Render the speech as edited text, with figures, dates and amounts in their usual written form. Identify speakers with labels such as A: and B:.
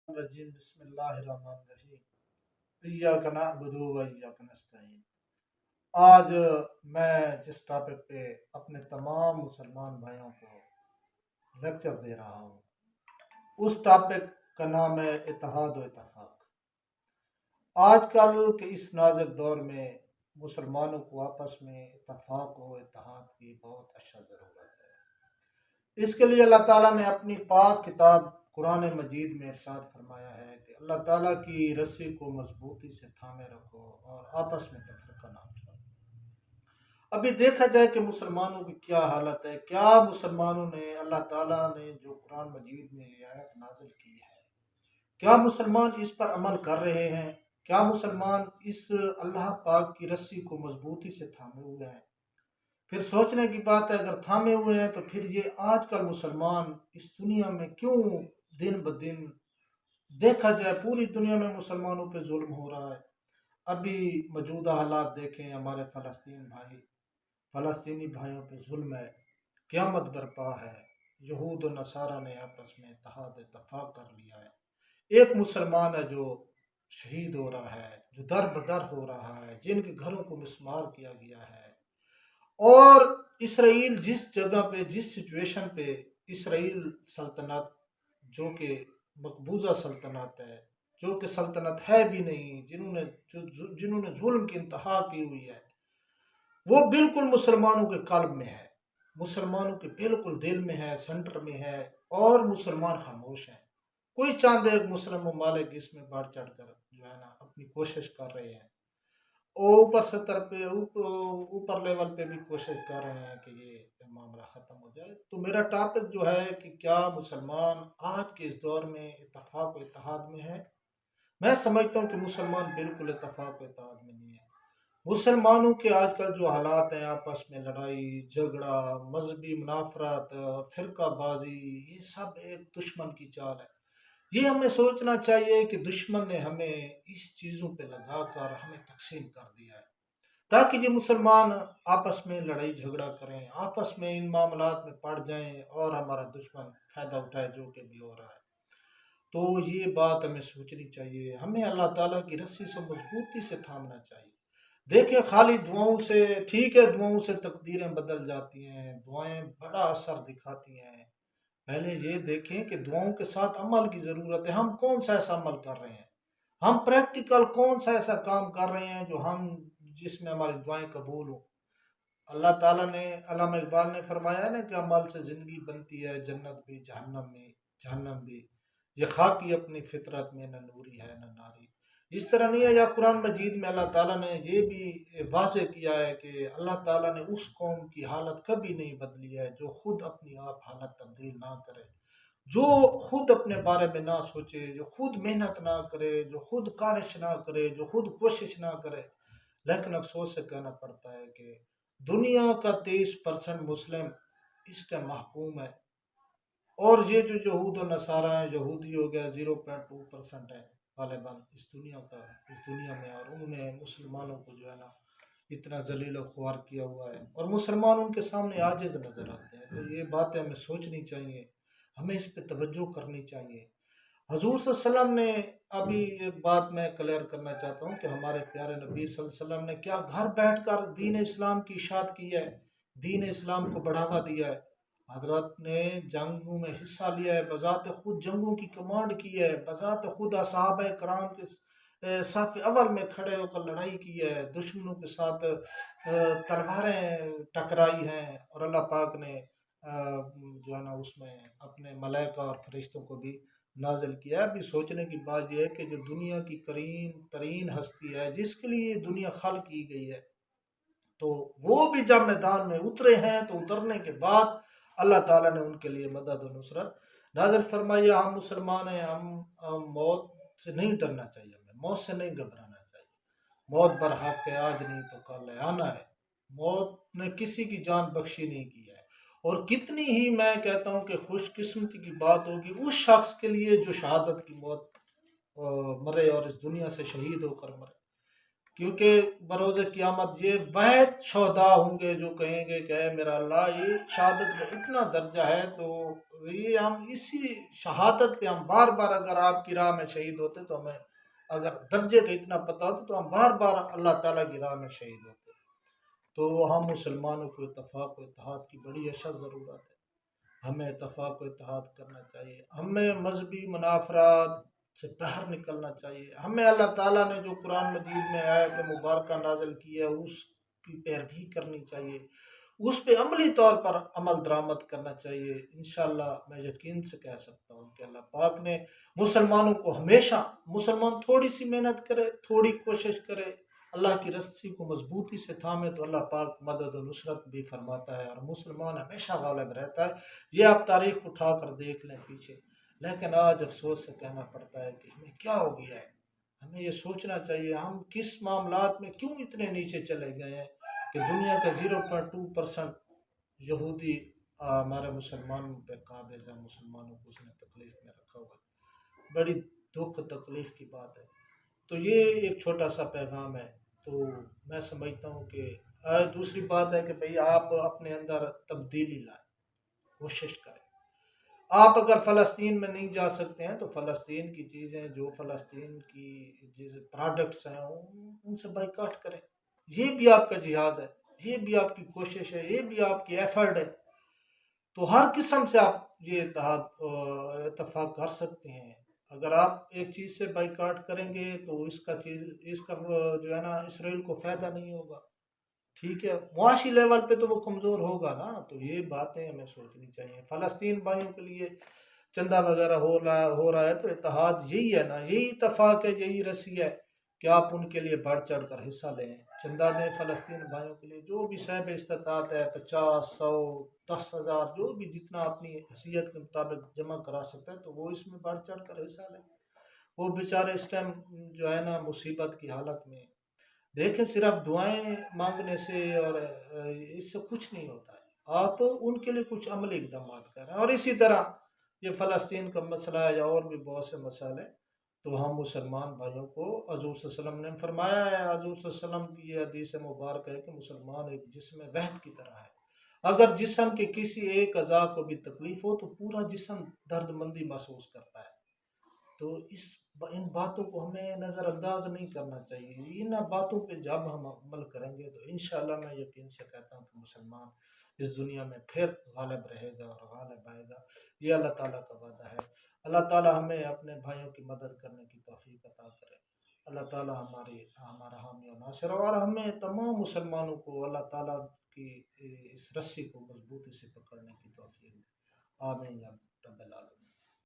A: الرجیم بسم اللہ الرحمن الرحیم ایاک نعبد و ایاک نستعین۔ آج میں جس ٹاپک پہ اپنے تمام مسلمان بھائیوں کو لیکچر دے رہا ہوں اس ٹاپک کا نام ہے اتحاد و اتفاق۔ آج کل کے اس نازک دور میں مسلمانوں کو آپس میں اتفاق و اتحاد کی بہت اشد ضرورت ہے۔ اس کے لیے اللہ تعالیٰ نے اپنی پاک کتاب قرآن مجید میں ارشاد فرمایا ہے کہ اللہ تعالیٰ کی رسی کو مضبوطی سے تھامے رکھو اور آپس میں تفرقہ نہ پھیلاؤ۔ ابھی دیکھا جائے کہ مسلمانوں کی کیا حالت ہے، کیا مسلمانوں نے اللہ تعالیٰ نے جو قرآن مجید میں یہ آیت نازل کی ہے، کیا مسلمان اس پر عمل کر رہے ہیں؟ کیا مسلمان اس اللہ پاک کی رسی کو مضبوطی سے تھامے ہوئے ہیں؟ پھر سوچنے کی بات ہے، اگر تھامے ہوئے ہیں تو پھر یہ آج کل مسلمان اس دنیا میں کیوں دن بدن دیکھا جائے پوری دنیا میں مسلمانوں پہ ظلم ہو رہا ہے۔ ابھی موجودہ حالات دیکھیں، ہمارے فلسطینی بھائیوں پہ ظلم ہے، قیامت برپا ہے، یہود و نصارہ نے آپس میں اتحاد اتفاق کر لیا ہے۔ ایک مسلمان ہے جو شہید ہو رہا ہے، جو در بدر ہو رہا ہے، جن کے گھروں کو مسمار کیا گیا ہے، اور اسرائیل جس جگہ پہ جس سچویشن پہ اسرائیل سلطنت جو کہ مقبوضہ سلطنت ہے، جو کہ سلطنت ہے بھی نہیں، جنہوں نے ظلم کی انتہا کی ہوئی ہے، وہ بالکل مسلمانوں کے قلب میں ہے، مسلمانوں کے بالکل دل میں ہے، سینٹر میں ہے، اور مسلمان خاموش ہیں۔ کوئی چاند ایک مسلم ممالک اس میں بڑھ چڑھ کر جو ہے نا اپنی کوشش کر رہے ہیں، اور اوپر سطر پہ اوپر لیول پہ بھی کوشش کر رہے ہیں کہ یہ معاملہ ختم ہو جائے۔ تو میرا ٹاپک جو ہے کہ کیا مسلمان آج کے اس دور میں اتفاق و اتحاد میں ہے؟ میں سمجھتا ہوں کہ مسلمان بالکل اتفاق و اتحاد میں نہیں ہے۔ مسلمانوں کے آج کل جو حالات ہیں، آپس میں لڑائی جھگڑا، مذہبی منافرت، فرقہ بازی، یہ سب ایک دشمن کی چال ہے۔ یہ ہمیں سوچنا چاہیے کہ دشمن نے ہمیں اس چیزوں پہ لگا کر ہمیں تقسیم کر دیا ہے تاکہ یہ مسلمان آپس میں لڑائی جھگڑا کریں، آپس میں ان معاملات میں پڑ جائیں اور ہمارا دشمن فائدہ اٹھائے، جو کہ بھی ہو رہا ہے۔ تو یہ بات ہمیں سوچنی چاہیے، ہمیں اللہ تعالیٰ کی رسی سے مضبوطی سے تھامنا چاہیے۔ دیکھیں، خالی دعاؤں سے ٹھیک ہے، دعاؤں سے تقدیریں بدل جاتی ہیں، دعائیں بڑا اثر دکھاتی ہیں۔ پہلے یہ دیکھیں کہ دعاؤں کے ساتھ عمل کی ضرورت ہے۔ ہم کون سا ایسا عمل کر رہے ہیں، ہم پریکٹیکل کون سا ایسا کام کر رہے ہیں جس میں ہماری دعائیں قبول ہوں۔ اللہ تعالیٰ نے، علامہ اقبال نے فرمایا ہے نا کہ عمل سے زندگی بنتی ہے، جنت بھی جہنم بھی، یہ خاکی اپنی فطرت میں نہ نوری ہے نہ ناری۔ اس طرح نہیں ہے، یا قرآن مجید میں اللہ تعالیٰ نے یہ بھی واضح کیا ہے کہ اللہ تعالیٰ نے اس قوم کی حالت کبھی نہیں بدلی ہے جو خود اپنی آپ حالت تبدیل نہ کرے، جو خود اپنے بارے میں نہ سوچے، جو خود محنت نہ کرے، جو خود کاوش نہ کرے، جو خود کوشش نہ کرے۔ لیکن افسوس سے کہنا پڑتا ہے کہ دنیا کا 23% مسلم اس کا محکوم ہے، اور یہ جو یہود و نصارہ ہیں، یہودی ہو گیا 0.2% ہے غالباً اس دنیا میں، اور انہوں نے مسلمانوں کو جو ہے نا اتنا ذلیل و خوار کیا ہوا ہے، اور مسلمان ان کے سامنے عاجز نظر آتے ہیں۔ تو یہ باتیں ہمیں سوچنی چاہیے، ہمیں اس پہ توجہ کرنی چاہیے۔ حضور صلی اللہ علیہ وسلم نے، ابھی ایک بات میں کلیئر کرنا چاہتا ہوں کہ ہمارے پیارے نبی صلی اللہ علیہ وسلم نے کیا گھر بیٹھ کر دین اسلام کی اشاعت کی ہے، دین اسلام کو بڑھاوا دیا ہے؟ حضرت نے جنگوں میں حصہ لیا ہے، بذات خود جنگوں کی کمانڈ کی ہے، بذات خود صحابہ کرام کے صف اول میں کھڑے ہو کر لڑائی کی ہے، دشمنوں کے ساتھ تلواریں ٹکرائی ہیں، اور اللہ پاک نے جو ہے نا اس میں اپنے ملائکہ اور فرشتوں کو بھی نازل کیا ہے۔ ابھی سوچنے کی بات یہ ہے کہ جو دنیا کی کریم ترین ہستی ہے، جس کے لیے یہ دنیا خلق کی گئی ہے، تو وہ بھی جب میدان میں اترے ہیں تو اترنے کے بعد اللہ تعالیٰ نے ان کے لیے مدد و نصرت نازل فرمائی۔ ہم مسلمان ہیں، ہم موت سے نہیں ڈرنا چاہیے، ہمیں موت سے نہیں گھبرانا چاہیے۔ موت برحق ہے، آج نہیں تو کل ہے، آنا ہے۔ موت نے کسی کی جان بخشی نہیں کی ہے، اور کتنی ہی میں کہتا ہوں کہ خوش قسمتی کی بات ہوگی اس شخص کے لیے جو شہادت کی موت مرے اور اس دنیا سے شہید ہو کر مرے۔ کیونکہ بروز قیامت یہ واحد شہداء ہوں گے جو کہیں گے کہ اے میرا اللہ یہ شہادت کا اتنا درجہ ہے، تو یہ ہم اسی شہادت پہ ہم بار بار اگر آپ کی راہ میں شہید ہوتے تو ہمیں اگر درجے کا اتنا پتہ ہوتا تو ہم بار بار اللہ تعالیٰ کی راہ میں شہید ہوتے۔ تو ہم مسلمانوں کو اتفاق و اتحاد کی بڑی اشد ضرورت ہے، ہمیں اتفاق و اتحاد کرنا چاہیے، ہمیں مذہبی منافرات سے باہر نکلنا چاہیے، ہمیں اللہ تعالیٰ نے جو قرآن مجید میں آیت مبارکہ نازل کی ہے اس کی پیروی کرنی چاہیے، اس پہ عملی طور پر عمل درآمد کرنا چاہیے۔ انشاءاللہ میں یقین سے کہہ سکتا ہوں کہ اللہ پاک نے مسلمانوں کو ہمیشہ، مسلمان تھوڑی سی محنت کرے، تھوڑی کوشش کرے، اللہ کی رسی کو مضبوطی سے تھامے تو اللہ پاک مدد و نصرت بھی فرماتا ہے اور مسلمان ہمیشہ غالب رہتا ہے۔ یہ آپ تاریخ اٹھا کر دیکھ لیں پیچھے، لیکن آج افسوس سے کہنا پڑتا ہے کہ ہمیں کیا ہو گیا ہے۔ ہمیں یہ سوچنا چاہیے ہم کس معاملات میں کیوں اتنے نیچے چلے گئے ہیں کہ دنیا کا 0.2% یہودی ہمارے مسلمانوں پہ قابض ہے، مسلمانوں کو اس نے تکلیف میں رکھا ہوا ہے۔ بڑی دکھ تکلیف کی بات ہے۔ تو یہ ایک چھوٹا سا پیغام ہے۔ تو میں سمجھتا ہوں کہ دوسری بات ہے کہ بھئی آپ اپنے اندر تبدیلی لائیں، کوشش کریں۔ آپ اگر فلسطین میں نہیں جا سکتے ہیں تو فلسطین کی چیزیں، جو فلسطین کی پروڈکٹس ہیں ان سے بائیکاٹ کریں۔ یہ بھی آپ کا جہاد ہے، یہ بھی آپ کی کوشش ہے، یہ بھی آپ کی ایفرٹ ہے۔ تو ہر قسم سے آپ یہ اتفاق کر سکتے ہیں۔ اگر آپ ایک چیز سے بائیکاٹ کریں گے تو اس کا جو ہے نا اسرائیل کو فائدہ نہیں ہوگا، ٹھیک ہے، معاشی لیول پہ تو وہ کمزور ہوگا نا۔ تو یہ باتیں ہمیں سوچنی چاہیے۔ فلسطین بھائیوں کے لیے چندہ وغیرہ ہو رہا ہے تو اتحاد یہی ہے نا، یہی اتفاق ہے، یہی رسی ہے کہ آپ ان کے لیے بڑھ چڑھ کر حصہ لیں، چندہ دیں فلسطین بھائیوں کے لیے۔ جو بھی صاحب استطاعت ہے 50، 100، 10,000، جو بھی جتنا اپنی حیثیت کے مطابق جمع کرا سکتا ہے تو وہ اس میں بڑھ چڑھ کر حصہ لیں۔ وہ بیچارے اس ٹائم جو ہے نا مصیبت کی حالت میں، دیکھیں صرف دعائیں مانگنے سے اور اس سے کچھ نہیں ہوتا ہے، آپ ان کے لیے کچھ عملی اقدامات کریں۔ اور اسی طرح یہ فلسطین کا مسئلہ ہے یا اور بھی بہت سے مسائل ہیں، تو ہم مسلمان بھائیوں کو حضور صلی اللہ علیہ وسلم نے فرمایا ہے، حضور صلی اللہ علیہ وسلم کی یہ حدیث مبارک ہے کہ مسلمان ایک جسم وحد کی طرح ہے، اگر جسم کے کسی ایک اعضاء کو بھی تکلیف ہو تو پورا جسم درد مندی محسوس کرتا ہے۔ تو ان باتوں کو ہمیں نظر انداز نہیں کرنا چاہیے۔ ان باتوں پہ جب ہم عمل کریں گے تو انشاءاللہ میں یقین سے کہتا ہوں کہ مسلمان اس دنیا میں پھر غالب رہے گا اور غالب آئے گا۔ یہ اللہ تعالیٰ کا وعدہ ہے۔ اللہ تعالیٰ ہمیں اپنے بھائیوں کی مدد کرنے کی توفیق عطا کرے۔ اللہ تعالیٰ ہمارا حامی و ناصر ہو، اور ہمیں تمام مسلمانوں کو اللہ تعالیٰ کی اس رسی کو مضبوطی سے پکڑنے کی توفیق دے۔ آمین یا رب العالمین۔